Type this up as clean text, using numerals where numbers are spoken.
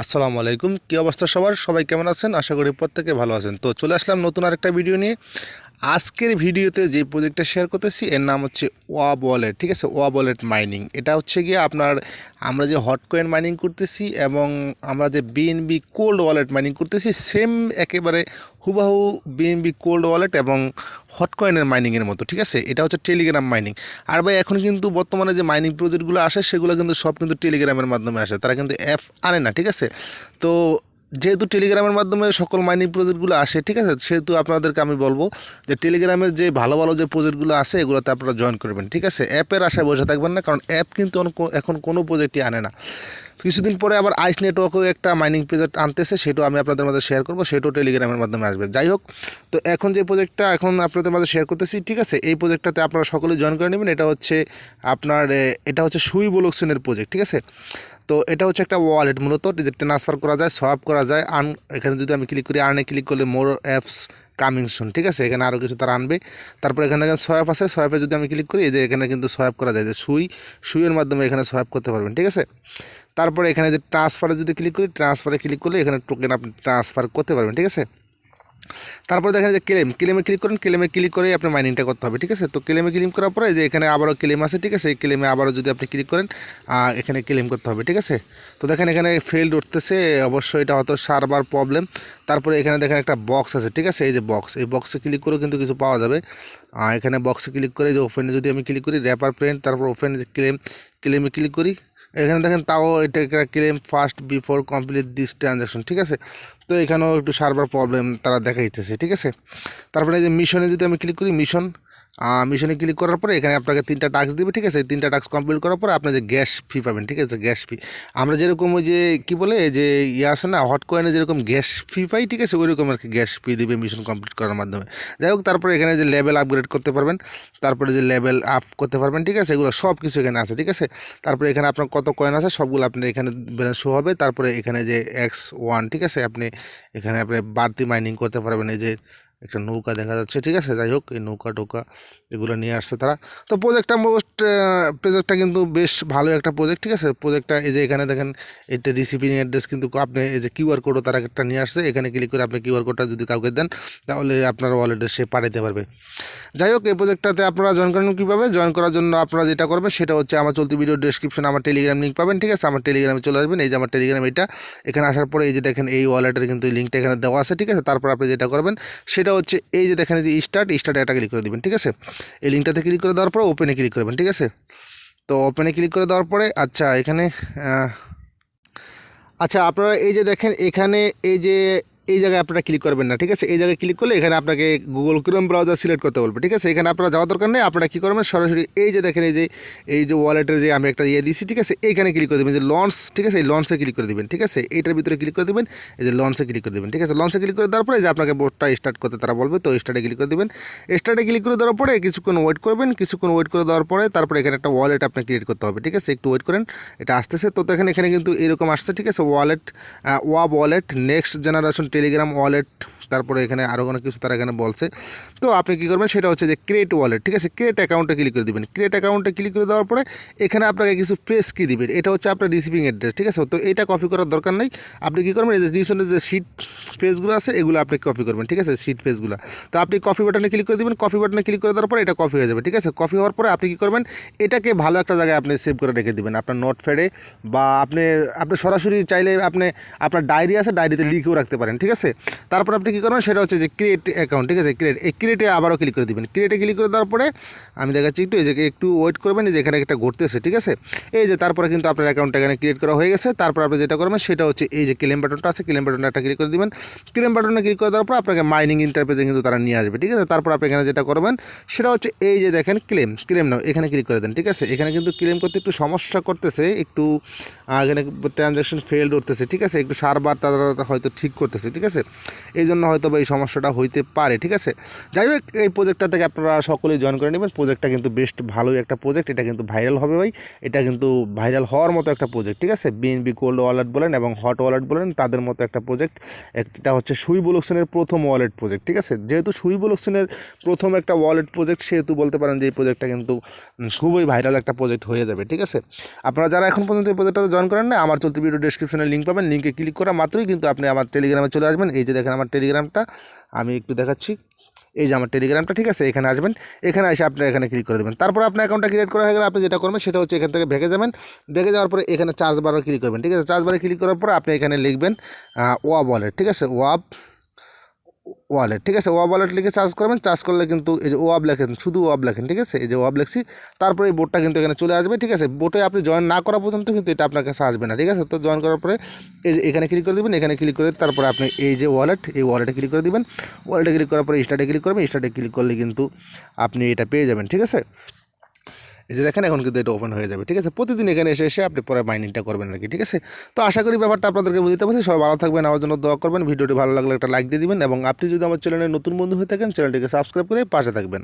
আসসালামু আলাইকুম। কী অবস্থা সবার? সবাই কেমন আছেন? আশা করি প্রত্যেকে ভালো আছেন। তো চলে আসলাম নতুন আরেকটা ভিডিও নিয়ে। আজকের ভিডিওতে যে প্রজেক্টটা শেয়ার করতেছি এর নাম হচ্ছে ওয়াব ওয়ালেট। ঠিক আছে, ওয়াব ওয়ালেট মাইনিং। এটা হচ্ছে গিয়ে আমরা যে হট কয়েন মাইনিং করতেছি এবং আমরা যে বিএনবি কোল্ড ওয়ালেট মাইনিং করতেছি, সেম একেবারে হুবাহু বিএনবি কোল্ড ওয়ালেট এবং হট কয়েনের মাইনিংয়ের মতো। ঠিক আছে, এটা হচ্ছে টেলিগ্রাম মাইনিং। আর ভাই এখন কিন্তু বর্তমানে যে মাইনিং প্রজেক্টগুলো আসে সেগুলো কিন্তু সব কিন্তু টেলিগ্রামের মাধ্যমে আসে, তারা কিন্তু অ্যাপ আনে না। ঠিক আছে, তো যেহেতু টেলিগ্রামের মাধ্যমে সকল মাইনিং প্রজেক্টগুলো আসে, ঠিক আছে, সেহেতু আপনাদেরকে আমি বলবো যে টেলিগ্রামের যে ভালো ভালো যে প্রজেক্টগুলো আছে এগুলোতে আপনারা জয়েন করবেন। ঠিক আছে, অ্যাপের আশায় বসে থাকবেন না, কারণ অ্যাপ কিন্তু এখন কোনো প্রজেক্টই আনে না। তো কিছুদিন পরে আবার আইস নেটওয়ার্কেও একটা মাইনিং প্রজেক্ট আনতেছে, সেটাও আমি আপনাদের মাঝে শেয়ার করবো, সেটাও টেলিগ্রামের মাধ্যমে আসবে। যাই হোক, তো এখন যে প্রজেক্টটা এখন আপনাদের মাঝে শেয়ার করতেছি, ঠিক আছে, এই প্রজেক্টটাতে আপনারা সকলেই জয়েন করে নেবেন। এটা হচ্ছে সুই ব্লকচেনের প্রজেক্ট। ঠিক আছে, তো এটা হচ্ছে একটা ওয়ালেট, মূলত ট্রান্সফার করা যায়, সোয়াপ করা যায়। এখানে যদি আমি ক্লিক করি, আর্নে ক্লিক করলে মোর অ্যাপস কামিং সুন। ঠিক আছে, এখানে আরও কিছু তারা আনবে। তারপর এখানে দেখেন সোয়াপ আছে, সোয়াপে যদি আমি ক্লিক করি, এই যে এখানে কিন্তু সোয়াপ করা যায়, যে সুইয়ের মাধ্যমে এখানে সোয়াপ করতে পারবেন। ঠিক আছে, তারপরে এখানে যে ট্রান্সফারে যদি ক্লিক করি, ট্রান্সফারে ক্লিক করলে এখানে টোকেন আপনি ট্রান্সফার করতে পারবেন। ঠিক আছে, তারপরে দেখেন যে ক্লেমে ক্লিক করেন, ক্লেমে ক্লিক করে আপনি মাইনিংটা করতে হবে। ঠিক আছে, তো ক্লেমে ক্লিক করার পরে যে এখানে আবারও ক্লেম আছে। ঠিক আছে, এই ক্লেমে আবারও যদি আপনি ক্লিক করেন, এখানে ক্লেম করতে হবে। ঠিক আছে, তো দেখেন এখানে ফেল্ড উঠতেছে, অবশ্যই এটা হয়তো সার্ভার প্রবলেম। তারপরে এখানে দেখেন একটা বক্স আছে। ঠিক আছে, এই যে বক্স, এই বক্সে ক্লিক করেও কিন্তু কিছু পাওয়া যাবে। এখানে বক্সে ক্লিক করে যে ওপেনে যদি আমি ক্লিক করি, র্যাপার প্রিন্ট, তারপর ওপেনে যে ক্লেমে ক্লিক করি, এখানে দেখেন তাও এটা একটা claim first before complete this transaction. ঠিক আছে, তো এখানেও একটু সার্ভার প্রবলেম তারা দেখাইতেছে। ঠিক আছে, তারপরে এই যে মিশনে যদি আমি ক্লিক করি, মিশনে ক্লিক করার পরে এখানে আপনাকে 3টা টাস্ক দিবে। ঠিক আছে, এই 3টা টাস্ক কমপ্লিট করার পরে আপনি যে গ্যাস ফি পাবেন। ঠিক আছে, গ্যাস ফি আমরা যেরকম ওই যে কী বলে যে আছে না, হট কয়েনে যেরকম গ্যাস ফি পাই, ঠিক আছে, ওইরকম আর কি গ্যাস ফি দিবে মিশন কমপ্লিট করার মাধ্যমে। যাই হোক, তারপরে এখানে যে লেভেল আপগ্রেড করতে পারবেন, তারপরে যে লেভেল আপ করতে পারবেন। ঠিক আছে, এগুলো সব কিছু এখানে আছে। ঠিক আছে, তারপরে এখানে আপনার কত কয়েন আছে সবগুলো আপনি এখানে শো হবে। তারপরে এখানে যে X1, ঠিক আছে, আপনি বাড়তি মাইনিং করতে পারবেন। এই যে একটা নৌকা দেখা যাচ্ছে। ঠিক আছে, যাই হোক, এই নৌকা টোকা এগুলো নিয়ে আসছে তারা। তো প্রজেক্টটা কিন্তু বেশ ভালো একটা প্রজেক্ট। ঠিক আছে, প্রজেক্টটা এই যে এখানে দেখেন, এটা রিসিভিং অ্যাড্রেস কিন্তু আপনি এই যে কিউআর কোডও তারা একটা নিয়ে আসছে। এখানে ক্লিক করে আপনি কিউআর কোডটা যদি কাউকে দেন, তাহলে আপনার ওয়ালেটে সে পাঠাতে পারবে। যাই হোক, এই প্রজেক্টটাতে আপনারা জয়েন করেন কীভাবে? জয়েন করার জন্য আপনারা যেটা করবেন সেটা হচ্ছে, আমার চলতি ভিডিও ডেসক্রিপশনে আমার টেলিগ্রাম লিঙ্ক পাবেন। ঠিক আছে, আমার টেলিগ্রামে চলে আসবেন। এই যে আমার টেলিগ্রাম, এটা এখানে আসার পরে এই যে দেখেন এই ওয়ালেটের কিন্তু লিঙ্কটা এখানে দেওয়া আছে। ঠিক আছে, তারপর আপনি যেটা করবেন সেটা হচ্ছে এই যে দেখেন যে স্টার্টে এটা ক্লিক করে দেবেন। ঠিক আছে, এই লিঙ্কটাতে ক্লিক করে দেওয়ার পরে ওপেনে ক্লিক করবেন। ঠিক আছে, তো ওপেনে ক্লিক করে দেওয়ার পরে এখানে আপনারা এই যে দেখেন এখানে এই জায়গায় আপনারা ক্লিক করবেন না। ঠিক আছে, এই জায়গায় ক্লিক করলে এখানে আপনাকে গুগল ক্রোম ব্রাউজার সিলেক্ট করতে বলবে। ঠিক আছে, এখানে আপনারা যাওয়ার দরকার নেই। আপনারা কী করবেন, সরাসরি এই যে দেখেন এই যে ওয়ালেটের যে আমি একটা দিয়েছি। ঠিক আছে, এইখানে ক্লিক করে দেবেন যে লঞ্চ। ঠিক আছে, এই লঞ্চে ক্লিক করে দেবেন। ঠিক আছে, এইটার ভিতরে ক্লিক করে দেবেন, এই যে লঞ্চে ক্লিক করে দেবেন। ঠিক আছে, লঞ্চে ক্লিক করে দেওয়ার পরে যে আপনাকে বোর্ডটা স্টার্ট করতে তারা বলবে, তো স্টার্টে ক্লিক করে দেবেন। স্টার্টে ক্লিক করে দেওয়ার পরে কিছুক্ষণ ওয়েট করবেন। কিছুক্ষণ ওয়েট করে দেওয়ার পরে তারপরে এখানে একটা ওয়ালেট আপনাকে ক্রিয়েট করতে হবে। ঠিক আছে, একটু ওয়েট করেন, এটা আসতেছে। তো দেখেন এখানে কিন্তু এরকম আসছে। ঠিক আছে, wave wallet next generation Telegram wallet, তারপরে এখানে আরও অনেক কিছু তারা এখানে বলছে। তো আপনি কী করবেন সেটা হচ্ছে যে ক্রিয়েট ওয়ালেট। ঠিক আছে, ক্রিয়েট অ্যাকাউন্টে ক্লিক করে দেবেন। ক্রিয়েট অ্যাকাউন্টে ক্লিক করে দেওয়ার পরে এখানে আপনাকে কিছু প্রেস কি দিবেন, এটা হচ্ছে আপনার রিসিভিং অ্যাড্রেস। ঠিক আছে, তো এটা কপি করার দরকার নেই। আপনি কী করবেন, এই যে নিচনে যে শিট পেজগুলো আছে এগুলো আপনি কপি করবেন। ঠিক আছে, শিট পেজগুলো, তো আপনি কপি বাটনে ক্লিক করে দেবেন। কপি বাটনে ক্লিক করে দেওয়ার পরে এটা কপি হয়ে যাবে। ঠিক আছে, কপি হওয়ার পরে আপনি কী করবেন, এটাকে ভালো একটা জায়গায় আপনি সেভ করে রেখে দেবেন, আপনার নোটপ্যাডে, বা আপনি সরাসরি চাইলে আপনার ডায়েরি আছে, ডায়েরিতে লিখেও রাখতে পারেন। ঠিক আছে, তারপর আপনি কী করবেন সেটা হচ্ছে যে ক্রিয়েট অ্যাকাউন্ট। ঠিক আছে, ক্রিয়েটে আবারও ক্লিক করে দেবেন। ক্রিয়েটে ক্লিক করে দেওয়ার পরে আমি দেখাচ্ছি একটু, এই যে একটু ওয়েট করবেন, যে এখানে একটা ঘুরতেছে। ঠিক আছে, এই যে তারপরে কিন্তু আপনার অ্যাকাউন্টটা এখানে ক্রিয়েট করা হয়ে গেছে। তারপর আপনি যেটা করবেন সেটা হচ্ছে এই যে ক্লেম বাটনটা আছে, ক্লেম বাটনটা একটা ক্লিক করে দেবেন। ক্লেম বাটনে ক্লিক করে দেওয়ার পর আপনাকে মাইনিং ইন্টারফেসে কিন্তু তারা নিয়ে আসবে। ঠিক আছে, তারপর আপনি এখানে যেটা করবেন সেটা হচ্ছে এই যে দেখেন ক্লেম নাও, এখানে ক্লিক করে দেন। ঠিক আছে, এখানে কিন্তু ক্লেম করতে একটু সমস্যা করতেছে, একটু এখানে ট্রানজ্যাকশন ফেলড উঠতেছে। ঠিক আছে, একটু সার্ভার তারা হয়তো ঠিক করতেছে। ঠিক আছে, এই জন্য হয়তো বা এই সমস্যাটা হইতে পারে, ঠিক আছে। যাই হোক, এই প্রজেক্টটা থেকে আপনারা সকলেই জয়েন করে নেবেন। প্রজেক্টটা কিন্তু বেস্ট ভালোই একটা প্রজেক্ট, এটা কিন্তু ভাইরাল হবে ভাই, এটা কিন্তু ভাইরাল হওয়ার মতো একটা প্রজেক্ট, ঠিক আছে। বিএনবি কোল্ড ওয়ালেট বলেন এবং হট ওয়ালেট বলেন, তাদের মতো একটা প্রজেক্ট। এটা হচ্ছে সুই ব্লকচেনের প্রথম ওয়ালেট প্রজেক্ট, ঠিক আছে। যেহেতু সুই ব্লকচেনের প্রথম একটা ওয়ালেট প্রজেক্ট, সেহেতু বলতে পারেন যে এই প্রজেক্টটা কিন্তু খুবই ভাইরাল একটা প্রজেক্ট হয়ে যাবে, ঠিক আছে। আপনারা যারা এখন পর্যন্ত এই প্রজেক্টটাতে জয়েন করেন না, আমার চলতি ভিডিও ডেসক্রিপশনে লিঙ্ক পাবেন, লিঙ্কে ক্লিক করা মাত্রই কিন্তু আপনি আমার টেলিগ্রামে চলে আসবেন। এই যে দেখেন আমার টেলিগ্রামটা, আমি একটু দেখাচ্ছি, এই যে আমার টেলিগ্রামটা, ঠিক আছে। এখানে আসবেন, এখানে এসে আপনি এখানে ক্লিক করে দেবেন। তারপর আপনার অ্যাকাউন্টটা ক্রিয়েট করা হয়ে গেলে আপনি যেটা করবেন সেটা হচ্ছে এখান থেকে ভেগে যাবেন। ভেগে যাওয়ার পরে এখানে চার্জ বারে ক্লিক করবেন, ঠিক আছে। চার্জ বারে ক্লিক করার পরে আপনি এখানে লিখবেন ওয়াব ওয়ালেট, ঠিক আছে, ওয়াব ওয়ালেট, ঠিক আছে। ওয়াব ওয়ালেট লিখে চার্জ করবেন। চার্জ করলে কিন্তু এই যে ওয়াব লেখেন, শুধু ওয়াব লেখেন, ঠিক আছে। এই যে ওয়াব লেখছি, তারপরে এই বোর্ডটা কিন্তু এখানে চলে আসবে, ঠিক আছে। বোর্ডে আপনি জয়েন না করা পর্যন্ত কিন্তু এটা আপনার কাছে আসবে না, ঠিক আছে। তো জয়েন করার পরে এই যে এখানে ক্লিক করে দেবেন, এখানে ক্লিক করে তারপরে আপনি এই যে ওয়ালেট, এই ওয়ালেটে ক্লিক করে দেবেন। ওয়ালেটে ক্লিক করার পরে স্টার্টে ক্লিক করবেন। স্টার্টে ক্লিক করলে কিন্তু আপনি এটা পেয়ে যাবেন, ঠিক আছে। এই যে দেখেন এখন কিন্তু এটা ওপেন হয়ে যাবে, ঠিক আছে। প্রতিদিন এখানে এসে এসে আপনি পরে মাইনিংটা করবেন আর কি, ঠিক আছে। তো আশা করি ব্যাপারটা আপনাদেরকে বুঝতে পারছি। সবাই ভালো থাকবেন, আমার জন্য দোয়া করবেন। ভিডিওটি ভালো লাগলে একটা লাইক দিয়ে দিবেন এবং আপনি যদি আমার চ্যানেলে নতুন বন্ধু হয়ে থাকেন, চ্যানেলটিকে সাবস্ক্রাইব করে পাশে থাকবেন।